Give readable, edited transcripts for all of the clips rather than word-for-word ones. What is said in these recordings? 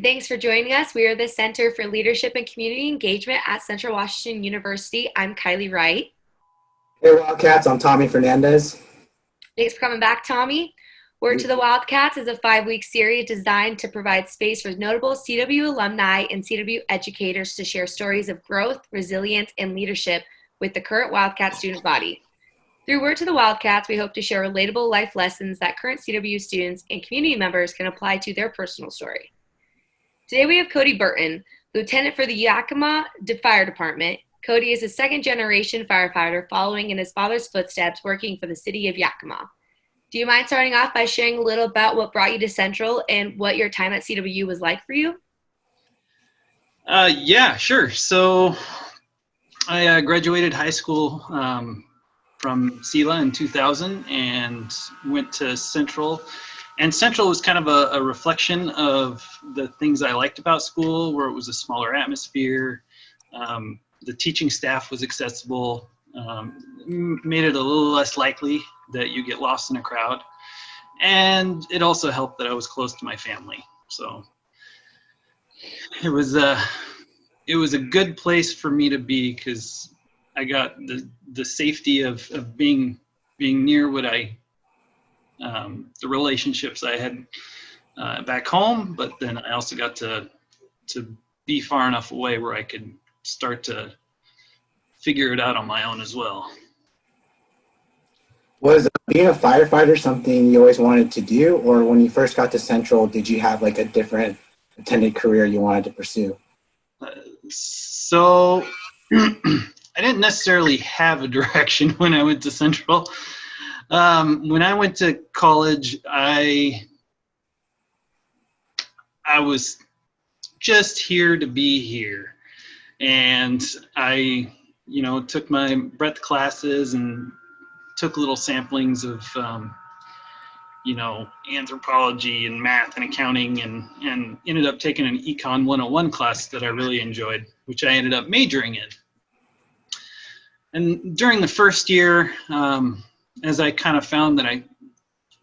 Thanks for joining us. We are the Center for Leadership and Community Engagement at Central Washington University. I'm Kylie Wright. Hey Wildcats, I'm Tommy Fernandez. Thanks for coming back, Tommy. Word to the Wildcats is a 5-week series designed to provide space for notable CW alumni and CW educators to share stories of growth, resilience, and leadership with the current Wildcat student body. Through Word to the Wildcats, we hope to share relatable life lessons that current CW students and community members can apply to their personal story. Today we have Cody Burton, Lieutenant for the Yakima Fire Department. Cody is a second-generation firefighter following in his father's footsteps working for the City of Yakima. Do you mind starting off by sharing a little about what brought you to Central and what your time at CW was like for you? Yeah, sure. So I graduated high school from SELA in 2000 and went to Central. And Central was kind of a reflection of the things I liked about school, where it was a smaller atmosphere. The teaching staff was accessible, made it a little less likely that you get lost in a crowd. And it also helped that I was close to my family. So it was a good place for me to be because I got the safety of being near what the relationships I had back home, but then I also got to be far enough away where I could start to figure it out on my own as well. Was being a firefighter something you always wanted to do, or when you first got to Central, did you have like a different intended career you wanted to pursue? So I didn't necessarily have a direction when I went to Central. When I went to college, I was just here to be here. And I, took my breadth classes and took little samplings of, anthropology and math and accounting and ended up taking an Econ 101 class that I really enjoyed, which I ended up majoring in. And during the first year, as I kind of found that I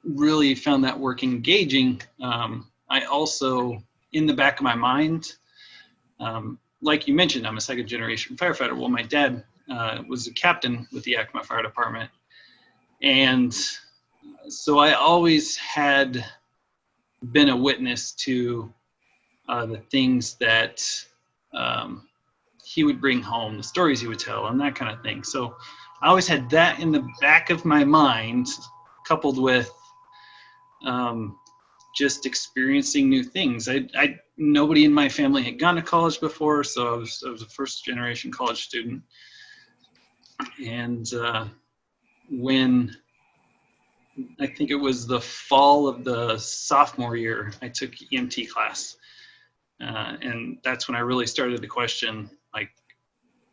really found that work engaging, I also, in the back of my mind, like you mentioned, I'm a second-generation firefighter. Well, my dad was a captain with the Yakima Fire Department. And so I always had been a witness to the things that he would bring home, the stories he would tell, and that kind of thing. So I always had that in the back of my mind, coupled with just experiencing new things. Nobody in my family had gone to college before, so I was a first-generation college student. And when I think it was the fall of the sophomore year, I took EMT class, and that's when I really started to question, like,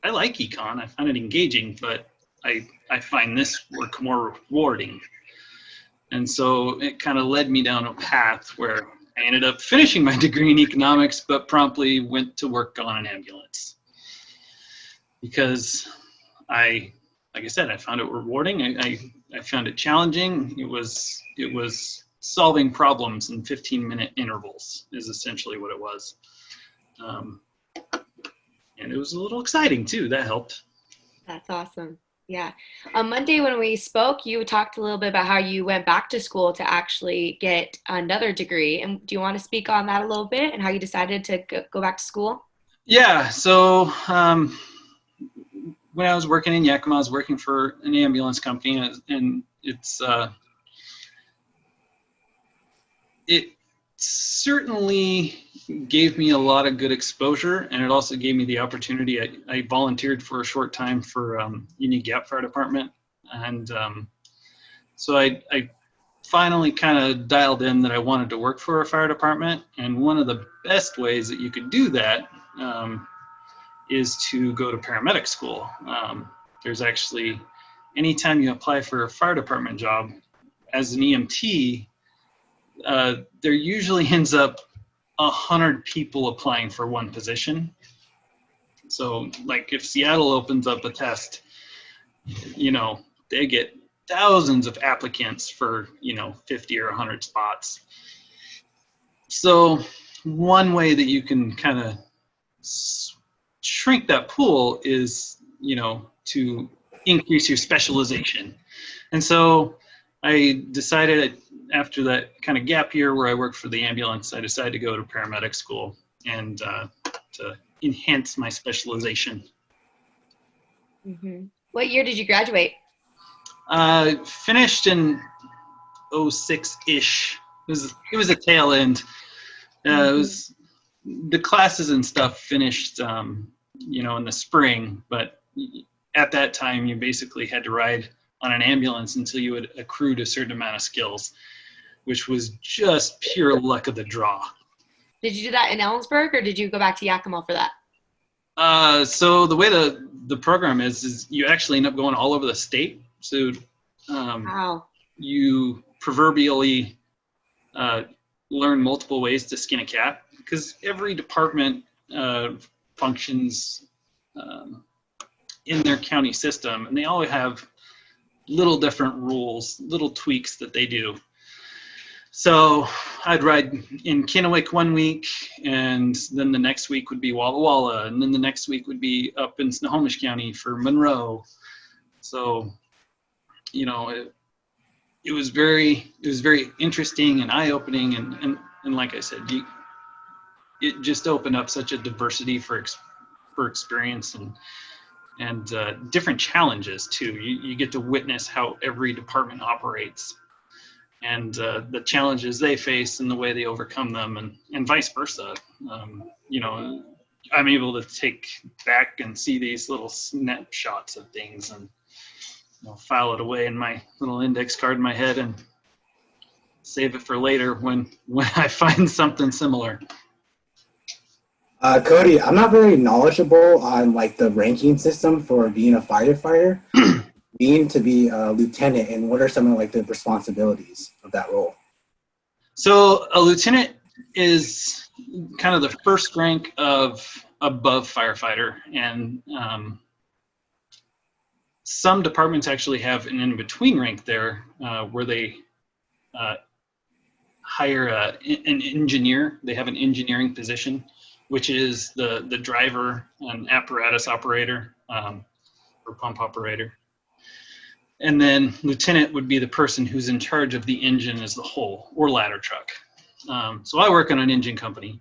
I like econ, I find it engaging, but I find this work more rewarding. And so it kind of led me down a path where I ended up finishing my degree in economics, but promptly went to work on an ambulance. Because like I said, I found it rewarding. I found it challenging. It was solving problems in 15-minute intervals is essentially what it was. And it was a little exciting too. That helped. That's awesome. Yeah. On Monday when we spoke, you talked a little bit about how you went back to school to actually get another degree. And do you want to speak on that a little bit and how you decided to go back to school? Yeah. So when I was working in Yakima, I was working for an ambulance company, and it certainly gave me a lot of good exposure, and it also gave me the opportunity. I volunteered for a short time for Union Gap Fire Department, and so I finally kind of dialed in that I wanted to work for a fire department. And one of the best ways that you could do that is to go to paramedic school. There's actually, anytime you apply for a fire department job as an EMT, there usually ends up 100 people applying for one position. So like if Seattle opens up a test, they get thousands of applicants for, 50 or 100 spots. So one way that you can kind of shrink that pool is, to increase your specialization. And so I decided after that kind of gap year where I worked for the ambulance, I decided to go to paramedic school and to enhance my specialization. Mm-hmm. What year did you graduate? Finished in 06-ish. It was a tail end. It was the classes and stuff finished, in the spring, but at that time you basically had to ride on an ambulance until you had accrued a certain amount of skills, which was just pure luck of the draw. Did you do that in Ellensburg, or did you go back to Yakima for that? So the way the program is you actually end up going all over the state. So Wow. you proverbially learn multiple ways to skin a cat, because every department functions in their county system, and they all have little different rules, little tweaks that they do. So I'd ride in Kennewick one week, and then the next week would be Walla Walla, and then the next week would be up in Snohomish County for Monroe. So, it was very interesting and eye-opening, and like I said, it just opened up such a diversity for experience and different challenges too. You get to witness how every department operates, and the challenges they face and the way they overcome them, and vice versa. I'm able to take back and see these little snapshots of things and file it away in my little index card in my head and save it for later when I find something similar. Cody, I'm not very knowledgeable on like the ranking system for being a firefighter. Being to be a lieutenant, and what are some of like the responsibilities of that role? So a lieutenant is kind of the first rank of above firefighter, and some departments actually have an in-between rank there where they hire an engineer. They have an engineering position, which is the driver and apparatus operator or pump operator. And then lieutenant would be the person who's in charge of the engine as the whole, or ladder truck. So I work on an engine company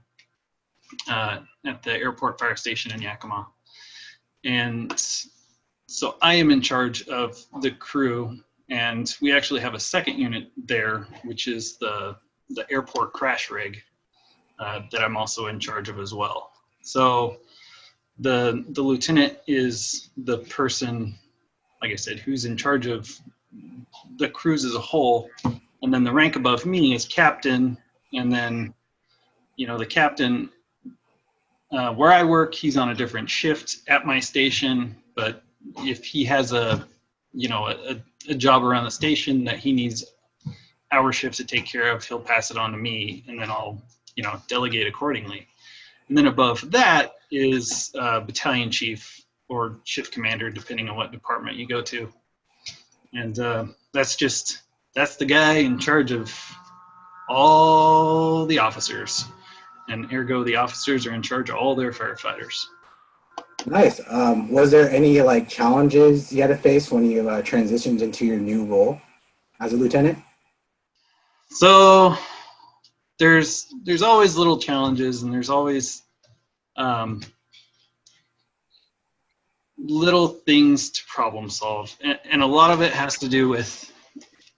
at the airport fire station in Yakima. And so I am in charge of the crew, and we actually have a second unit there, which is the airport crash rig that I'm also in charge of as well. So the lieutenant is the person, like I said, who's in charge of the crews as a whole. And then the rank above me is captain. And then, the captain, where I work, he's on a different shift at my station. But if he has a job around the station that he needs our shift to take care of, he'll pass it on to me, and then I'll, delegate accordingly. And then above that is battalion chief or shift commander, depending on what department you go to. And that's the guy in charge of all the officers, and ergo the officers are in charge of all their firefighters. Nice. Was there any like challenges you had to face when you transitioned into your new role as a lieutenant? So there's always little challenges, and there's always little things to problem solve, and a lot of it has to do with,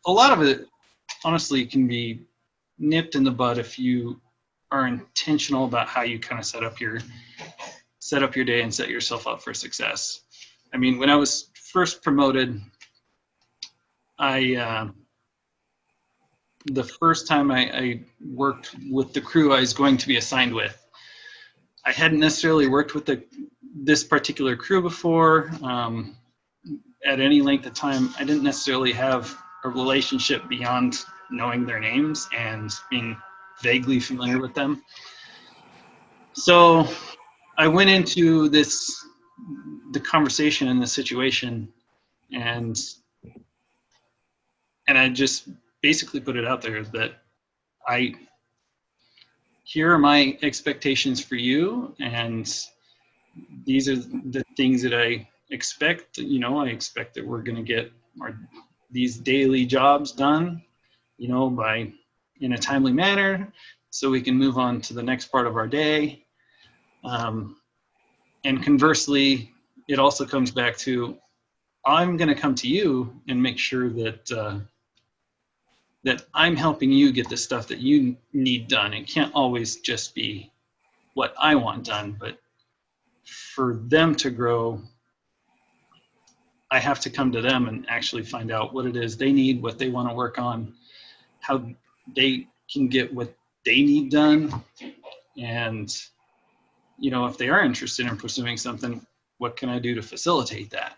a lot of it honestly can be nipped in the bud if you are intentional about how you kind of set up your day and set yourself up for success. I mean, when I was first promoted, the first time I worked with the crew I was going to be assigned with, I hadn't necessarily worked with this particular crew before at any length of time. I didn't necessarily have a relationship beyond knowing their names and being vaguely familiar with them. So I went into the conversation and the situation, and I just basically put it out there that I here are my expectations for you, and these are the things that I expect. You know, I expect that we're going to get these daily jobs done, you know, in a timely manner, so we can move on to the next part of our day. And conversely, it also comes back to, I'm going to come to you and make sure that that I'm helping you get the stuff that you need done. It can't always just be what I want done, but for them to grow, I have to come to them and actually find out what it is they need, what they want to work on, how they can get what they need done. And, you know, if they are interested in pursuing something, what can I do to facilitate that?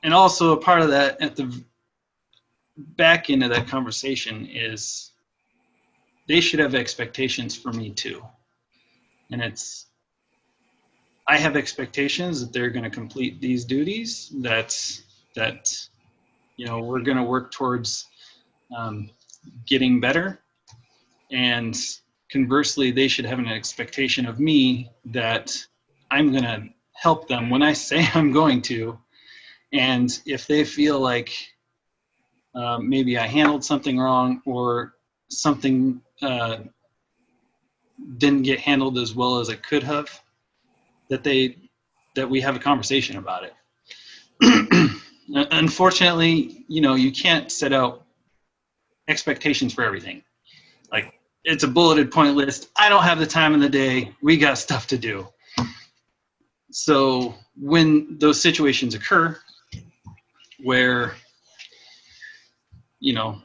And also a part of that at the back end of that conversation is they should have expectations for me too. And I have expectations that they're going to complete these duties, that you know, we're going to work towards getting better. And conversely, they should have an expectation of me that I'm going to help them when I say I'm going to. And if they feel like maybe I handled something wrong, or something didn't get handled as well as it could have, that we have a conversation about it. Unfortunately, you know, you can't set out expectations for everything. Like, it's a bulleted point list. I don't have the time in the day. We got stuff to do. So when those situations occur where, you know,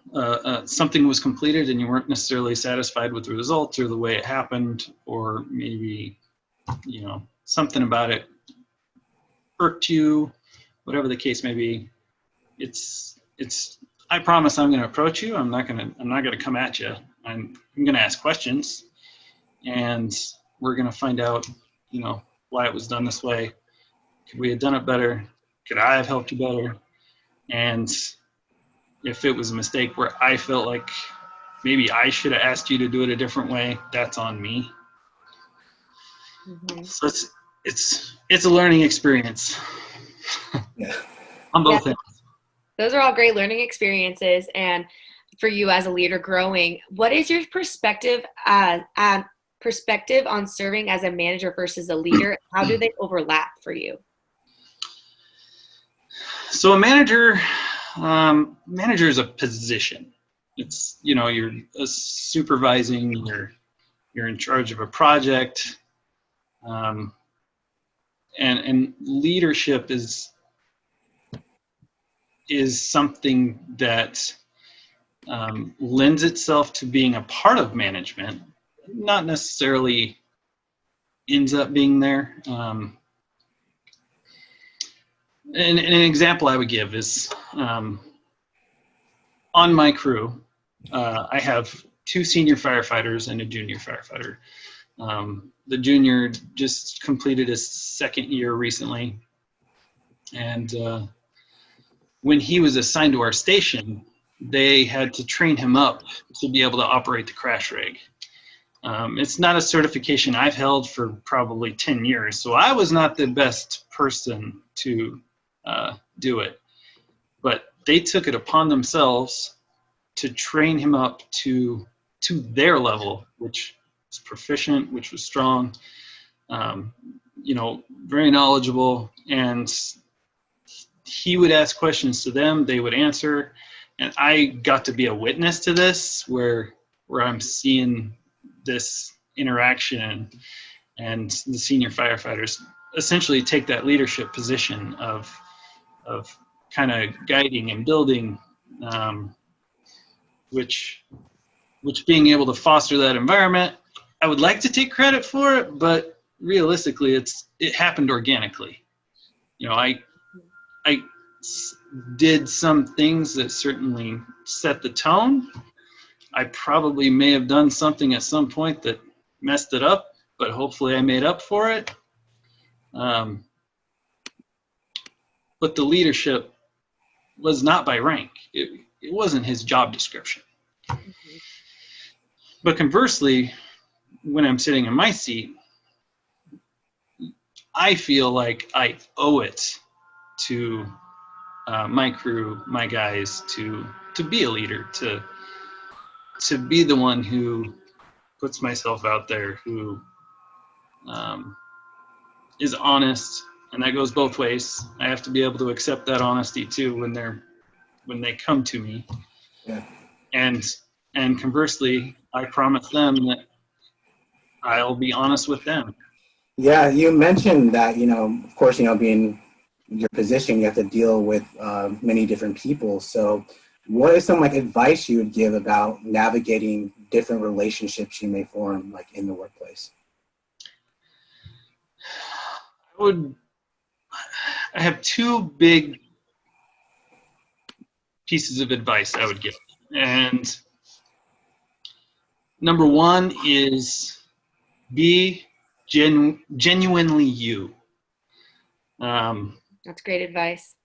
something was completed and you weren't necessarily satisfied with the results or the way it happened, or maybe, you know, something about it irked you, whatever the case may be, it's I promise I'm going to approach you. I'm not going to come at you. I'm going to ask questions, and we're going to find out, you know, why it was done this way. Could we have done it better? Could I have helped you better? And if it was a mistake where I felt like maybe I should have asked you to do it a different way, that's on me. Mm-hmm. So it's a learning experience. Yeah. On both ends. Those are all great learning experiences. And for you as a leader growing, what is your perspective on serving as a manager versus a leader? How do they overlap for you? So a manager is a position. It's, you know, you're supervising, you're in charge of a project, and leadership is something that lends itself to being a part of management, not necessarily ends up being there. And an example I would give is on my crew, I have 2 senior firefighters and a junior firefighter. The junior just completed his 2nd year recently, and when he was assigned to our station, they had to train him up to be able to operate the crash rig. It's not a certification I've held for probably 10 years, so I was not the best person to do it. But they took it upon themselves to train him up to their level, which was proficient, which was strong, you know, very knowledgeable. And he would ask questions to them, they would answer. And I got to be a witness to this, where I'm seeing this interaction, and the senior firefighters essentially take that leadership position of kind of guiding and building, which being able to foster that environment, I would like to take credit for it, but realistically, it happened organically. You know, I did some things that certainly set the tone. I probably may have done something at some point that messed it up, but hopefully I made up for it. But the leadership was not by rank. It wasn't his job description. But conversely, when I'm sitting in my seat, I feel like I owe it to my crew, my guys, to be a leader, to be the one who puts myself out there, who is honest, and that goes both ways. I have to be able to accept that honesty too when they come to me. Yeah. And conversely, I promise them that I'll be honest with them. Yeah, you mentioned that, of course, being your position, you have to deal with many different people. So what is some advice you would give about navigating different relationships you may form in the workplace? I have two big pieces of advice I would give. And number one is be genuinely you. That's great advice.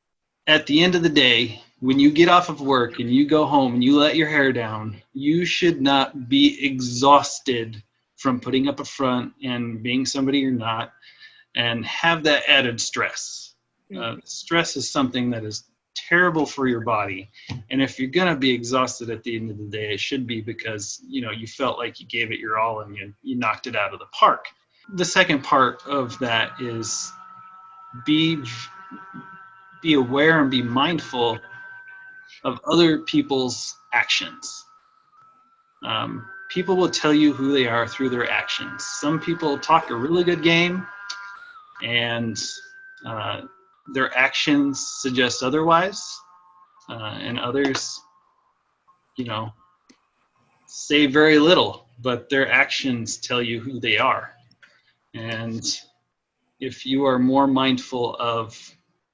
At the end of the day, when you get off of work and you go home and you let your hair down, you should not be exhausted from putting up a front and being somebody you're not, and have that added stress. Stress is something that is terrible for your body. And if you're going to be exhausted at the end of the day, it should be because, you felt like you gave it your all and you knocked it out of the park. The second part of that is be aware and be mindful of other people's actions. People will tell you who they are through their actions. Some people talk a really good game, and their actions suggest otherwise, and others, say very little, but their actions tell you who they are. And if you are more mindful of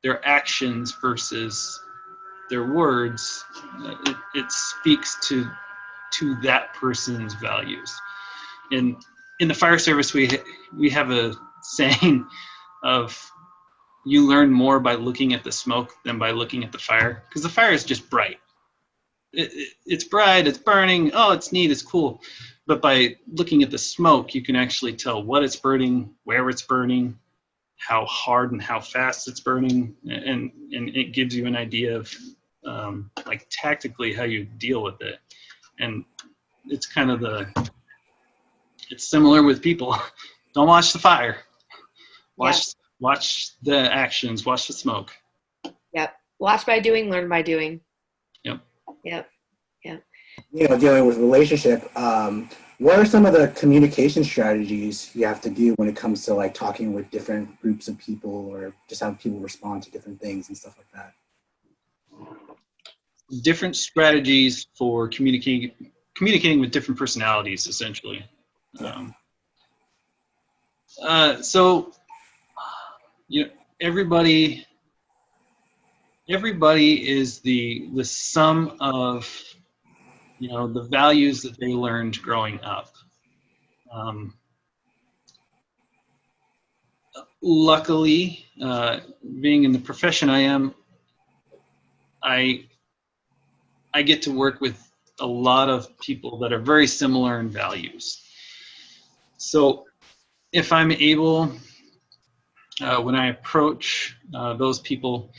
their actions versus their words, it speaks to that person's values. In the fire service, we have a saying of, you learn more by looking at the smoke than by looking at the fire, because the fire is just bright. It's bright, it's burning, oh, it's neat, it's cool. But by looking at the smoke, you can actually tell what it's burning, where it's burning, how hard and how fast it's burning, and it gives you an idea of tactically how you deal with it. And it's kind of it's similar with people. Don't watch the fire. Watch the actions, watch the smoke. Yep. Watch by doing, learn by doing. Yep. Dealing with relationship, what are some of the communication strategies you have to do when it comes to talking with different groups of people, or just how people respond to different things and stuff like that? Different strategies for communicating with different personalities, essentially. So everybody is the sum of the values that they learned growing up. Luckily, being in the profession I am, I get to work with a lot of people that are very similar in values. So if I'm able, when I approach those people,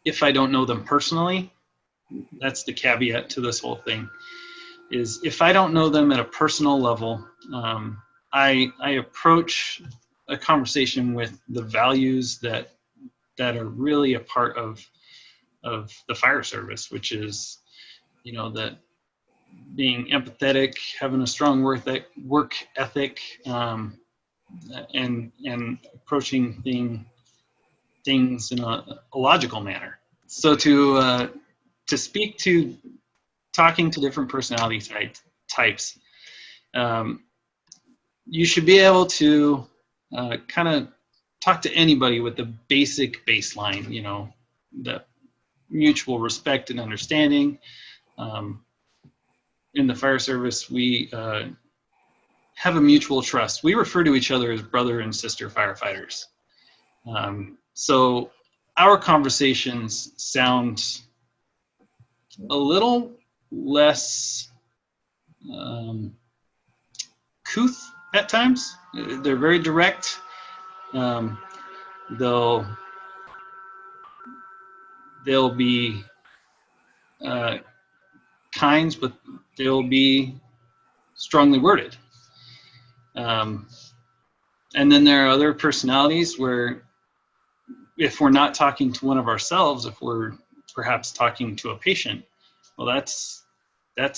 if I don't know them personally, that's the caveat to this whole thing, is if I don't know them at a personal level, I approach a conversation with the values that are really a part of the fire service, which is, that being empathetic, having a strong work ethic, and approaching things in a logical manner. So to speak to talking to different personality types, you should be able to kind of talk to anybody with the basic baseline, the mutual respect and understanding. In the fire service, we have a mutual trust. We refer to each other as brother and sister firefighters. So our conversations sound a little less couth at times. They're very direct. They'll be kind, but they'll be strongly worded. And then there are other personalities where if we're not talking to one of ourselves, if we're perhaps talking to a patient, well, that's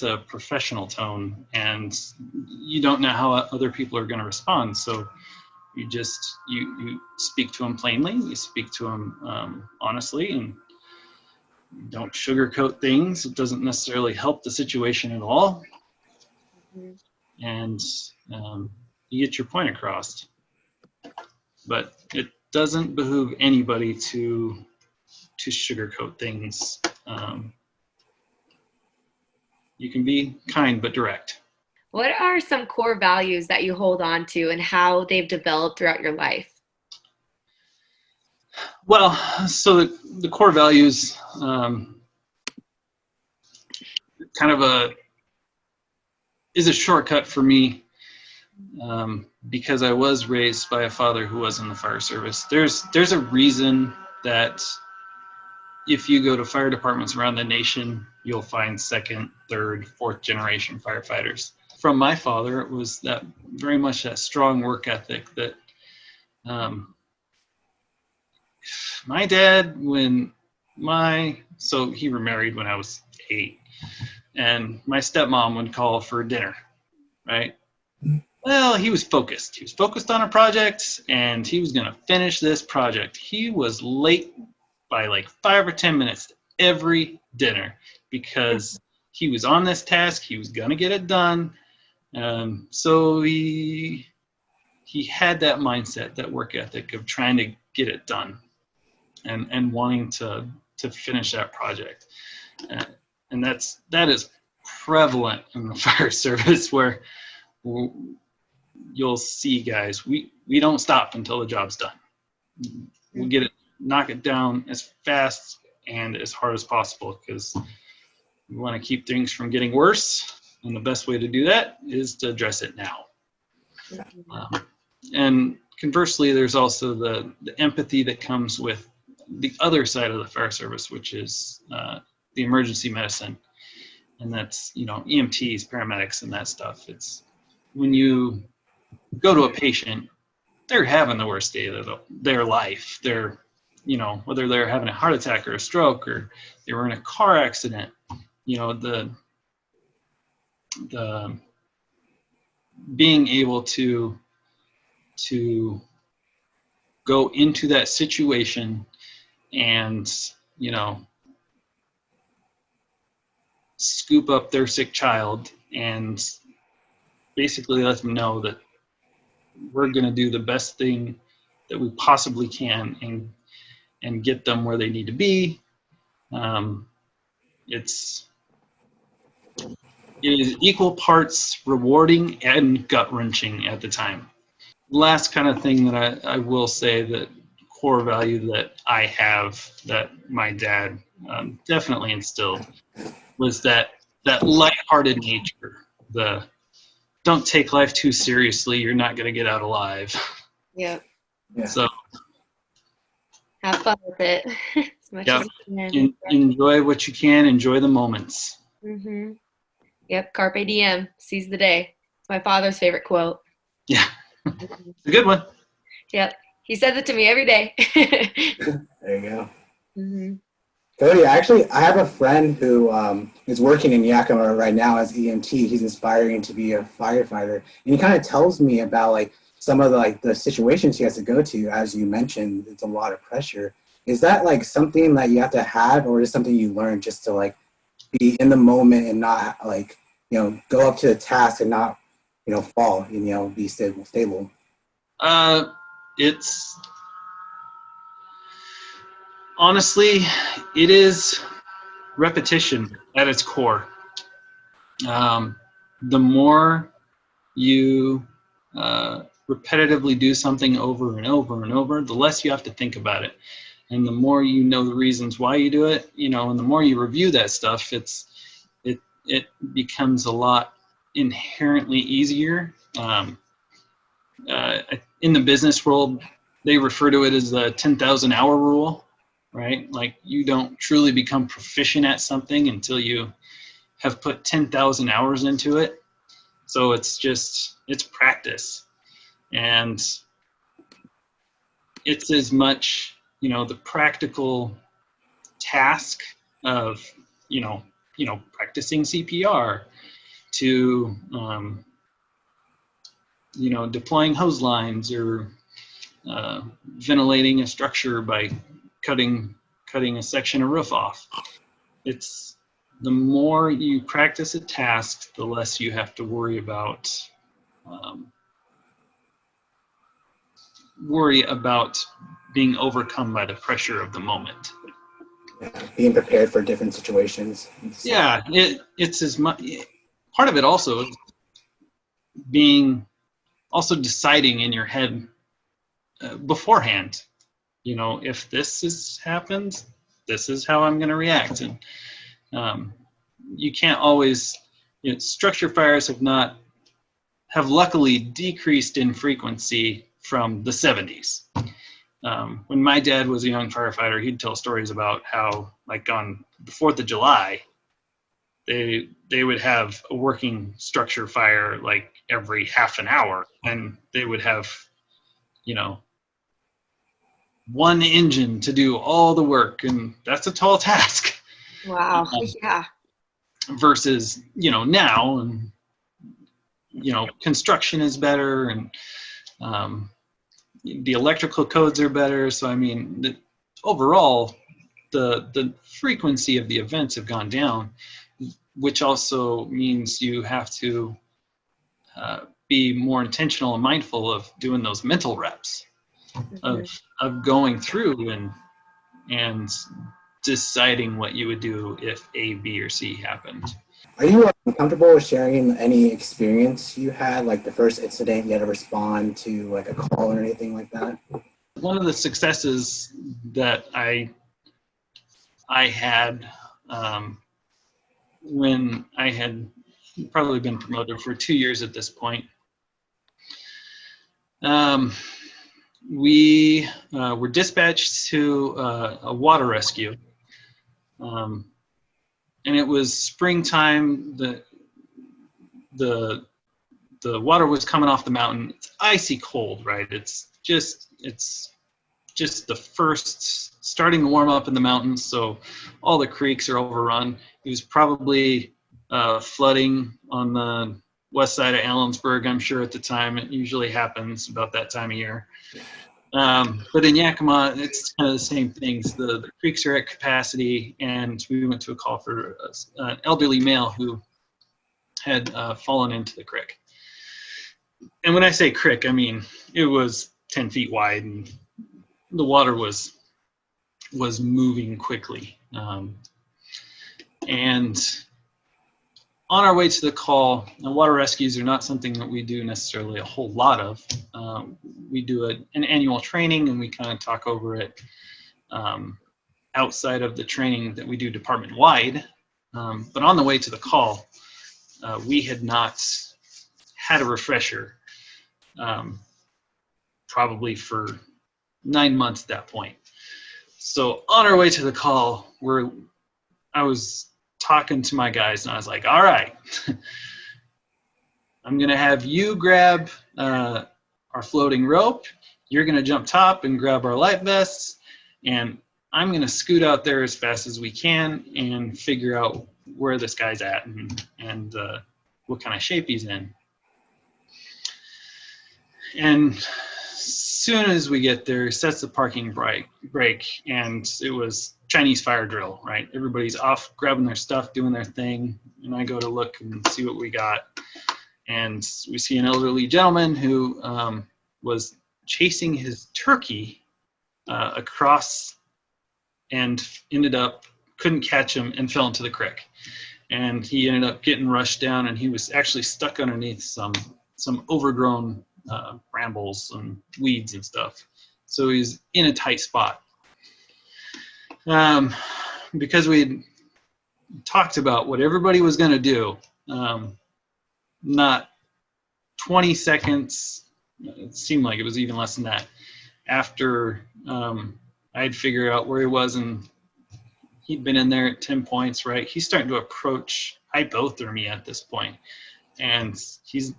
a professional tone, and you don't know how other people are going to respond. So you speak to them plainly, you speak to them honestly, and don't sugarcoat things. It doesn't necessarily help the situation at all. Mm-hmm. And you get your point across. But it doesn't behoove anybody to sugarcoat things. You can be kind but direct. What are some core values that you hold on to and how they've developed throughout your life? Well, so the core values, is a shortcut for me, because I was raised by a father who was in the fire service. There's a reason that if you go to fire departments around the nation, you'll find second, third, fourth generation firefighters. From my father, it was that very much that strong work ethic that my dad, so he remarried when I was 8, and my stepmom would call for dinner, right? Well, he was focused. He was focused on a project, and he was going to finish this project. He was late by like 5 or 10 minutes to every dinner because he was on this task. He was going to get it done. So he had that mindset, that work ethic of trying to get it done and wanting to finish that project. And that is prevalent in the fire service, where you'll see guys, we don't stop until the job's done. We'll knock it down as fast and as hard as possible, because we want to keep things from getting worse, and the best way to do that is to address it now. And conversely, there's also the empathy that comes with the other side of the fire service, which is the emergency medicine, and that's EMTs, paramedics, and that stuff. It's when you go to a patient, they're having the worst day of their life. They're, whether they're having a heart attack or a stroke, or they were in a car accident, the being able to go into that situation and, scoop up their sick child and basically let them know that we're going to do the best thing that we possibly can and get them where they need to be. It is equal parts rewarding and gut-wrenching at the time. Last kind of thing that I will say, that core value that I have that my dad definitely instilled, was that lighthearted nature. The don't take life too seriously, you're not going to get out alive. Yeah. So have fun with it as much as you can. Enjoy what you can, enjoy the moments. Mm-hmm. Yep, carpe diem, seize the day. It's my father's favorite quote. Yeah, it's a good one. Yep, he says it to me every day. There you go. Mm-hmm. Cody, actually, I have a friend who is working in Yakima right now as EMT. He's aspiring to be a firefighter, and he kind of tells me about some of the situations he has to go to. As you mentioned, it's a lot of pressure. Is that something that you have to have, or is it something you learn just to be in the moment and not go up to the task and not fall, be stable? It's honestly, it is repetition at its core. The more you repetitively do something over and over and over, the less you have to think about it. And the more you know the reasons why you do it, and the more you review that stuff, it becomes a lot inherently easier. In the business world, they refer to it as the 10,000 hour rule, right? Like, you don't truly become proficient at something until you have put 10,000 hours into it. So it's practice. And it's as much, the practical task of, practicing CPR to, deploying hose lines, or ventilating a structure by cutting a section of roof off. It's the more you practice a task, the less you have to worry about being overcome by the pressure of the moment. Yeah, being prepared for different situations. Yeah, it's as much part of it also being also deciding in your head beforehand, if this happens, this is how I'm going to react. And you can't always, structure fires have luckily decreased in frequency from the 70s. When my dad was a young firefighter, he'd tell stories about how, like, on the 4th of July, they would have a working structure fire like every half an hour, and they would have, one engine to do all the work, and that's a tall task. Wow. Yeah. Versus, now, and, construction is better, and the electrical codes are better. So, I mean, overall, the frequency of the events have gone down, which also means you have to be more intentional and mindful of doing those mental reps of going through and deciding what you would do if A, B, or C happened. Are you comfortable with sharing any experience you had, like the first incident you had to respond to, like a call or anything like that? One of the successes that I had when I had probably been promoted for 2 years at this point, we were dispatched to a water rescue. And it was springtime. The water was coming off the mountain. It's icy cold, right? It's just the first starting to warm up in the mountains, so all the creeks are overrun. It was probably flooding on the west side of Allensburg, I'm sure, at the time. It usually happens about that time of year. But in Yakima, it's kind of the same things. The creeks are at capacity, and we went to a call for an elderly male who had fallen into the creek. And when I say creek, I mean it was 10 feet wide, and the water was moving quickly. And on our way to the call, water rescues are not something that we do necessarily a whole lot of. We do an annual training, and we kind of talk over it outside of the training that we do department-wide. But on the way to the call, we had not had a refresher probably for 9 months at that point. So on our way to the call, I was talking to my guys, and I was like, all right, I'm going to have you grab our floating rope. You're going to jump top and grab our life vests, and I'm going to scoot out there as fast as we can and figure out where this guy's at and what kind of shape he's in. And as soon as we get there, he sets the parking brake, and it was Chinese fire drill, right? Everybody's off grabbing their stuff, doing their thing, and I go to look and see what we got. And we see an elderly gentleman who was chasing his turkey across and couldn't catch him and fell into the creek. And he ended up getting rushed down, and he was actually stuck underneath some overgrown brambles and weeds and stuff. So he's in a tight spot. Because we'd talked about what everybody was going to do. Not 20 seconds, it seemed like it was even less than that, after I'd figured out where he was, and he'd been in there at 10 points, right? He's starting to approach hypothermia at this point, and he's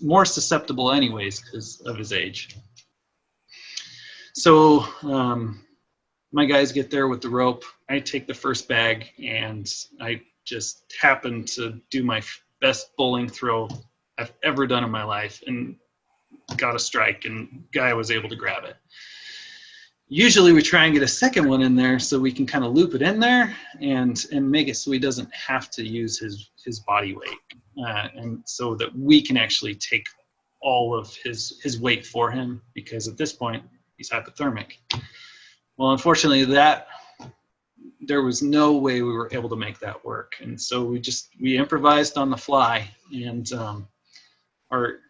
more susceptible anyways because of his age. So my guys get there with the rope. I take the first bag, and I just happen to do my best bowling throw I've ever done in my life, and got a strike, and guy was able to grab it. Usually we try and get a second one in there so we can kind of loop it in there and make it so he doesn't have to use his body weight, and so that we can actually take all of his weight for him, because at this point he's hypothermic. Well, unfortunately, there was no way we were able to make that work, and so we improvised on the fly, and our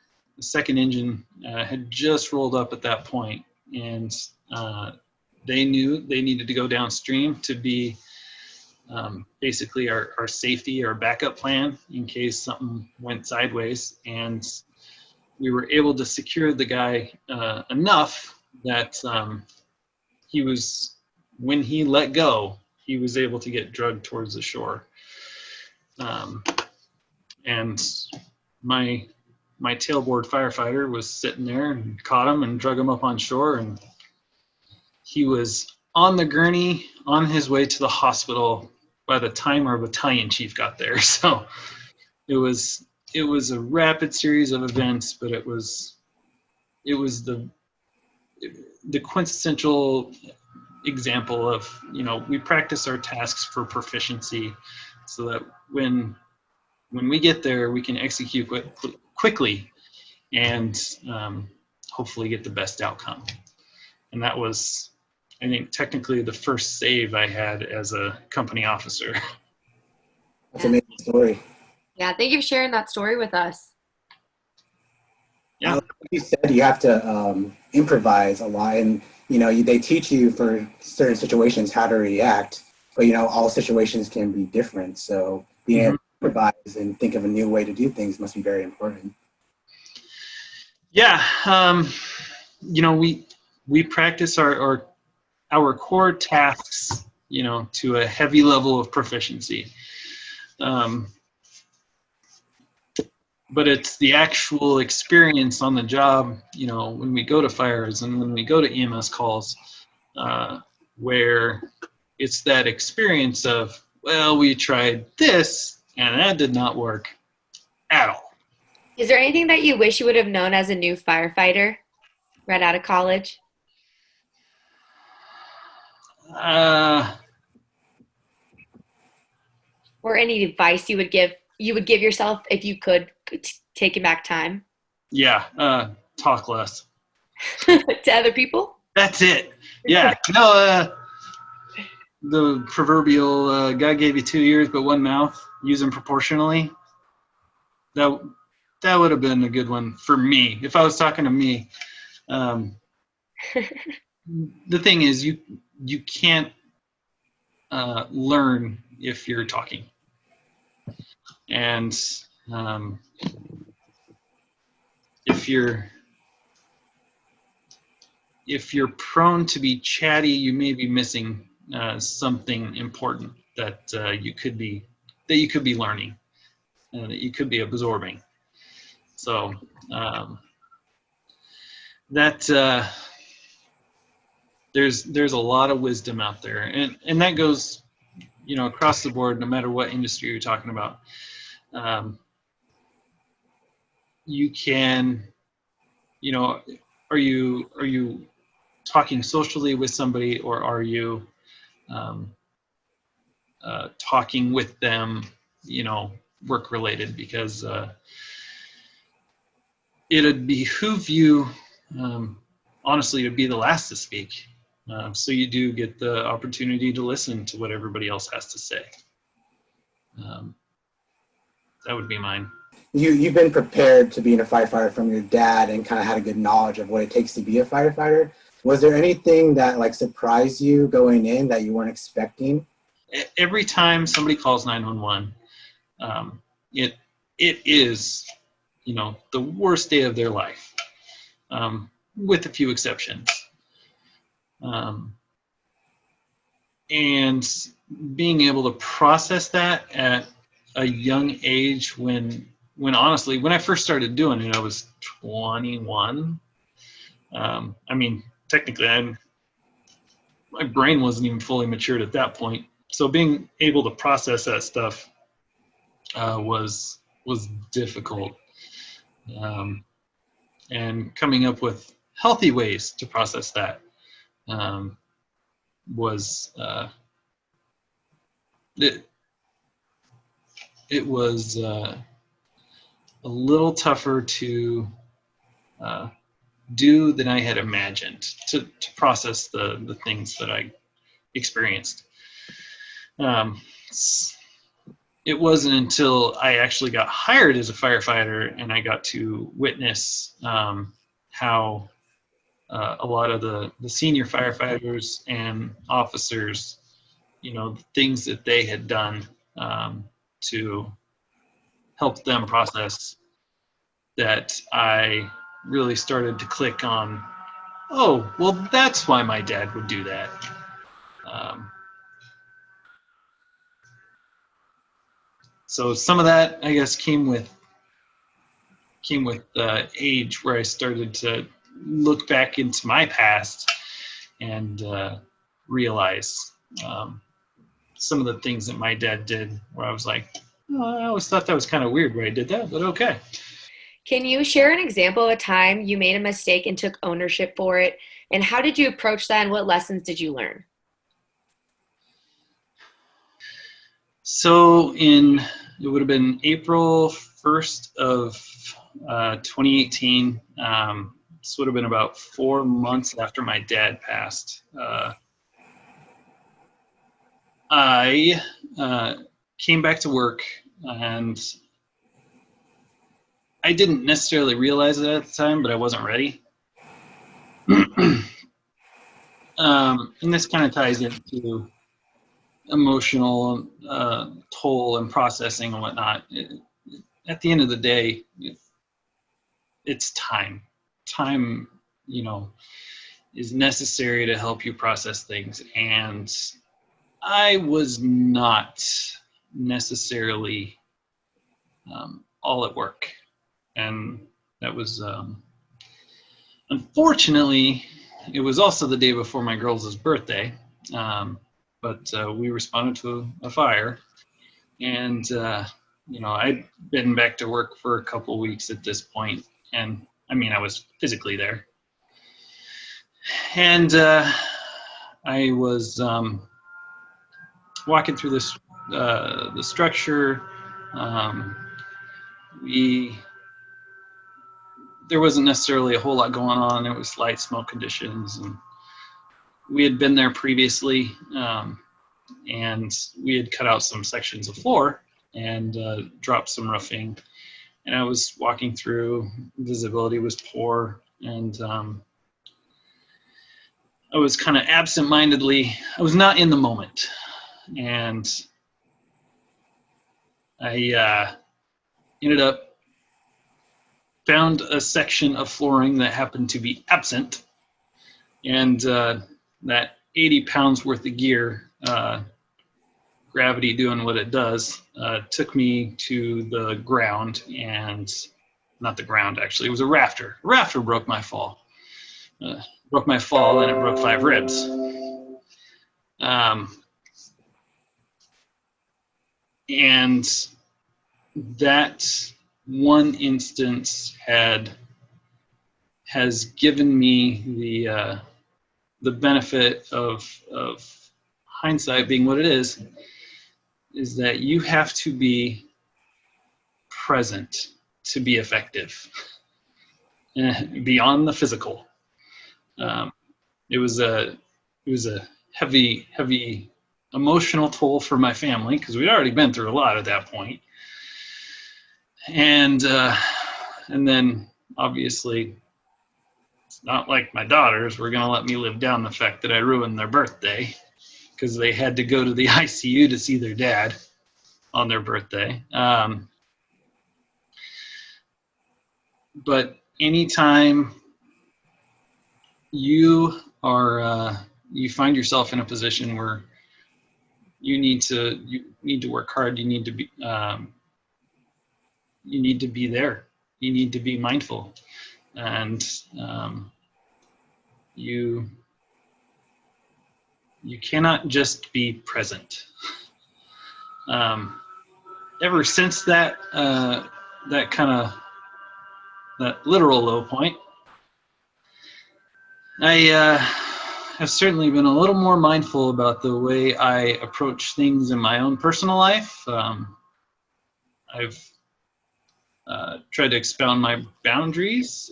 second engine had just rolled up at that point, and they knew they needed to go downstream to be basically our safety, our backup plan in case something went sideways. And we were able to secure the guy enough that when he let go, he was able to get drugged towards the shore. And my tailboard firefighter was sitting there and caught him and drug him up on shore, and he was on the gurney on his way to the hospital by the time our battalion chief got there. So it was a rapid series of events, but it was the quintessential example of, we practice our tasks for proficiency so that when we get there, we can execute quickly and hopefully get the best outcome. And that was, I think, technically the first save I had as a company officer. That's an amazing story. Yeah, thank you for sharing that story with us. Yeah. Like you said, you have to improvise a lot, and they teach you for certain situations how to react, but all situations can be different. So being able to improvise and think of a new way to do things must be very important. Yeah, we practice our core tasks, to a heavy level of proficiency. But it's the actual experience on the job, when we go to fires and when we go to EMS calls, where it's that experience of, well, we tried this and that did not work at all. Is there anything that you wish you would have known as a new firefighter right out of college? Or any advice you would give yourself if you could take it back time? Yeah, talk less. To other people? That's it. Yeah. The proverbial God gave you 2 ears but one mouth, use them proportionally. That would have been a good one for me if I was talking to me. The thing is, you can't learn if you're talking. And if you're prone to be chatty, you may be missing something important that you could be learning, that you could be absorbing. So there's a lot of wisdom out there, and that goes across the board, no matter what industry you're talking about. You can, are you talking socially with somebody, or are you talking with them, work related? Because it'd behoove you, honestly, to be the last to speak. So you do get the opportunity to listen to what everybody else has to say. That would be mine. You've been prepared to being a firefighter from your dad and kind of had a good knowledge of what it takes to be a firefighter. Was there anything that surprised you going in that you weren't expecting? every time somebody calls 911, it is, the worst day of their life, with a few exceptions. And being able to process that at a young age, when honestly, when I first started doing it, I was 21. Technically, my brain wasn't even fully matured at that point. So being able to process that stuff was difficult. And coming up with healthy ways to process that was it was a little tougher to do than I had imagined, to process the things that I experienced. It wasn't until I actually got hired as a firefighter and I got to witness how a lot of the senior firefighters and officers, the things that they had done to help them process, that I really started to click on, oh, well, that's why my dad would do that. So some of that, I guess, came with age, where I started to look back into my past and realize some of the things that my dad did, where I was like, oh, I always thought that was kind of weird where I did that, but okay. Can you share an example of a time you made a mistake and took ownership for it? And how did you approach that, and what lessons did you learn? So it would have been April 1st of 2018. This would have been about 4 months after my dad passed. I came back to work, and I didn't necessarily realize it at the time, but I wasn't ready. And this kind of ties into emotional toll and processing and whatnot. At the end of the day, it's time. Time, is necessary to help you process things. And I was not necessarily all at work. And that was, unfortunately, it was also the day before my girls' birthday. But we responded to a fire, and I'd been back to work for a couple weeks at this point, and I was physically there, and I was walking through this the structure. There wasn't necessarily a whole lot going on. It was light smoke conditions, and we had been there previously, and we had cut out some sections of floor and dropped some roofing. And I was walking through, visibility was poor, and I was kind of absent-mindedly, I was not in the moment. And I ended up, found a section of flooring that happened to be absent, and that 80 pounds worth of gear, gravity doing what it does, took me to the ground, and not the ground, actually, it was a rafter. A rafter broke my fall. And it broke 5 ribs. And that one instance has given me the benefit of hindsight being what it is that you have to be present to be effective, beyond the physical. It was a heavy emotional toll for my family, because we'd already been through a lot at that point. And then obviously, it's not like my daughters were going to let me live down the fact that I ruined their birthday. because they had to go to the ICU to see their dad on their birthday. But anytime you find yourself in a position where you need to work hard, you need to be there, you need to be mindful, and you cannot just be present. Ever since that literal low point, I have certainly been a little more mindful about the way I approach things in my own personal life. I've tried to expound my boundaries,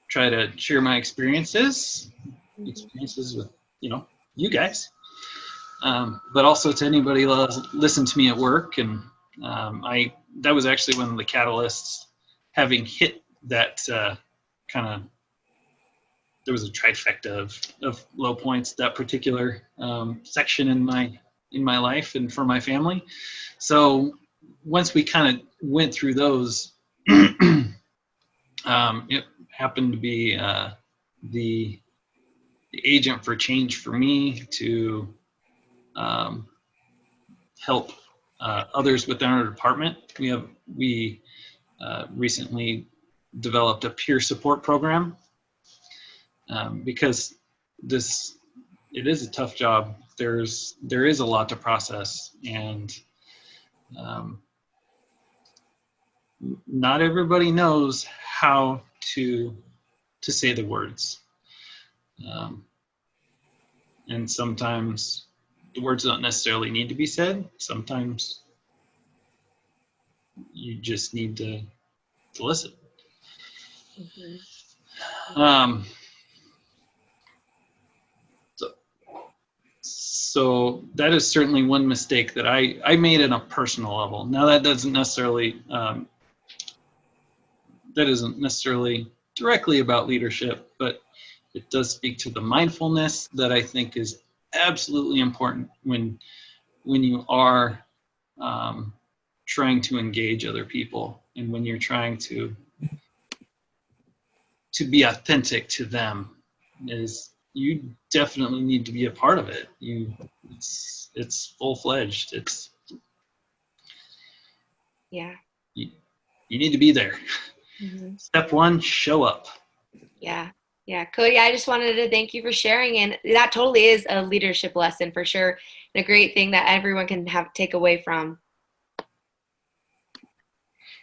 try to share my experiences with, you guys, but also to anybody else listen to me at work. And that was actually one of the catalysts, having hit that there was a trifecta of low points, that particular section in my life and for my family. So once we kind of went through those, it happened to be the agent for change for me to help others within our department. We recently developed a peer support program, because it is a tough job. There is a lot to process, and not everybody knows how to say the words, and sometimes the words don't necessarily need to be said. Sometimes you just need to listen. So that is certainly one mistake that I made on a personal level. Now that isn't necessarily directly about leadership, but it does speak to the mindfulness that I think is absolutely important when you are trying to engage other people, and when you're trying to be authentic to them. Is you definitely need to be a part of it. It's full-fledged. You need to be there. Mm-hmm. Step one, show up. Yeah, Cody, I just wanted to thank you for sharing, and that totally is a leadership lesson for sure, and a great thing that everyone can take away from.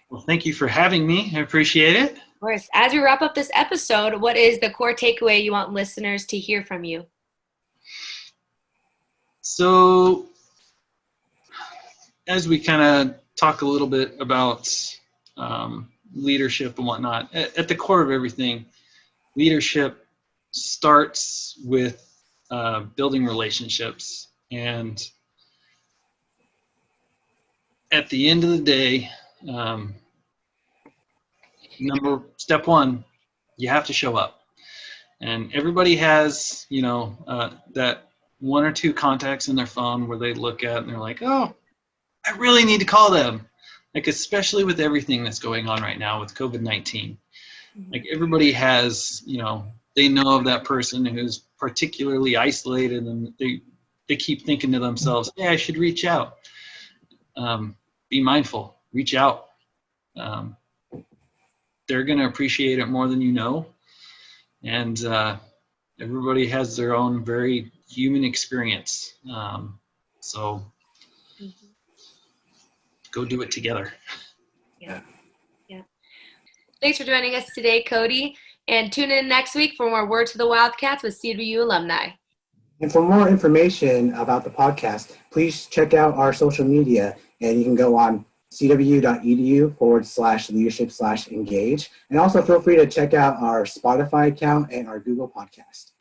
Well, thank you for having me. I appreciate it. Of course. As we wrap up this episode, what is the core takeaway you want listeners to hear from you? So, as we kind of talk a little bit about leadership and whatnot, at the core of everything, leadership starts with building relationships. And at the end of the day, step one, you have to show up. And everybody has, that one or two contacts in their phone where they look at and they're like, oh, I really need to call them. Like, especially with everything that's going on right now with COVID-19. Like, everybody has, they know of that person who's particularly isolated, and they keep thinking to themselves, hey, I should reach out. Be mindful, reach out. They're going to appreciate it more than you know. And everybody has their own very human experience. So go do it together. Yeah. Thanks for joining us today, Cody. And tune in next week for more Word to the Wildcats with CW alumni. And for more information about the podcast, please check out our social media, and you can go on cw.edu/leadership/engage. And also feel free to check out our Spotify account and our Google podcast.